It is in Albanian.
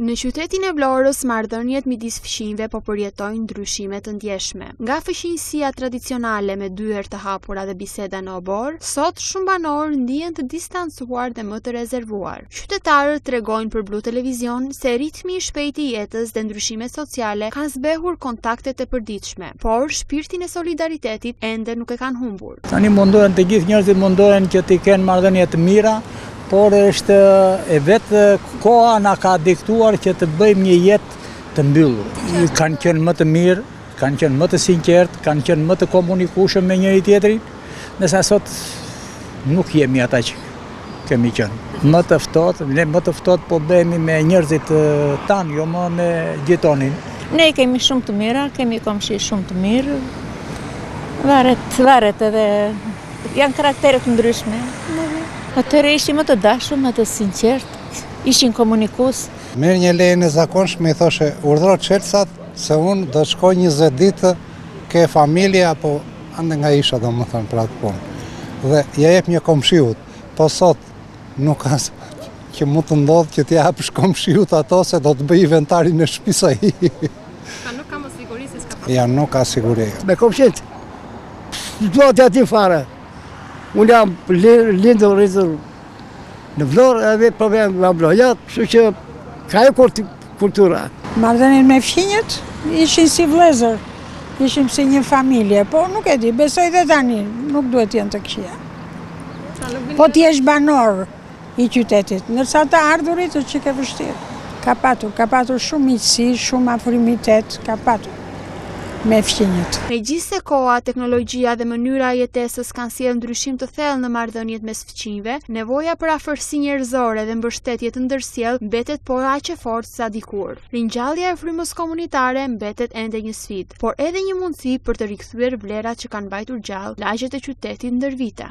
Në qytetin e Vlorës, marrëdhëniet midis fëmijëve po përjetojnë ndryshime të ndjeshme. Nga fëmijësia tradicionale me dyer të hapura dhe biseda në obor, sot shumë banorë ndihen të distancuar dhe më të rezervuar. Qytetarët tregojnë për Blu Televizion se ritmi i shpejtë i jetës dhe ndryshimet sociale kanë zbehur kontaktet e përditshme, por shpirtin e solidaritetit ende nuk e kanë humbur. Tani mundohen të gjithë njerëzit mundohen që të kenë marrëdhënie të mira, por është e vetë koha na ka diktuar që të bëjmë një jetë të mbyllur. Kanë qenë më të mirë, kanë qenë më të sinqert, kanë qenë më të komunikueshëm me njëri tjetrin, ndërsa sot nuk jemi ata që kemi qenë. Më të ftohtë po bëhemi me njerëzit tanë, jo më me gjitonin. Ne kemi shumë të mira, kemi komshi shumë të mirë, varet edhe janë karaktere të ndryshme. Atëre ishim më të dashur, më të sinqert, ishin komunikues. Merr një lejën e zakonshme, i thoshe urdhëro çelësat se unë do të shkoj 20 ditë ke familje apo ande nga isha domethënë për atë punë. Dhe ja jep një komshiut, po sot nuk ka që mund të ndodhë që t'ja hapësh komshiut ato se do të bëj inventarin e shtëpisë ai. Ka nuk ka më siguri se s'ka. Ja, nuk ka siguri. Me komshit, do t'ja ti fare. Unë jam lindur rritur në Vlorë, edhe problem nga Vlorë, kështu që ka e kultura. Marrëdhënien me fëmijët ishin si vëllezër, ishim si një familje, po nuk e di, besoj dhe tani, nuk duhet jenë të këqija. Po ti jesh banor i qytetit, ndërsa të ardhurit është që ke vështirë. Ka patur shumë miqësi, shumë afrimitet, ka patur me fëmijët. Megjithse koha, teknologjia dhe mënyra e jetesës kanë sjellë ndryshim të thellë në marrëdhëniet mes fëmijëve, nevoja për afërsi njerëzore dhe mbështetje të ndërsjellë mbetet por aq e fortë sa dikur. Ringjallja e frymës komunitare mbetet ende një sfidë, por edhe një mundësi për të rikthyer vlerat që kanë mbajtur gjallë lagjet e qytetit ndër vite.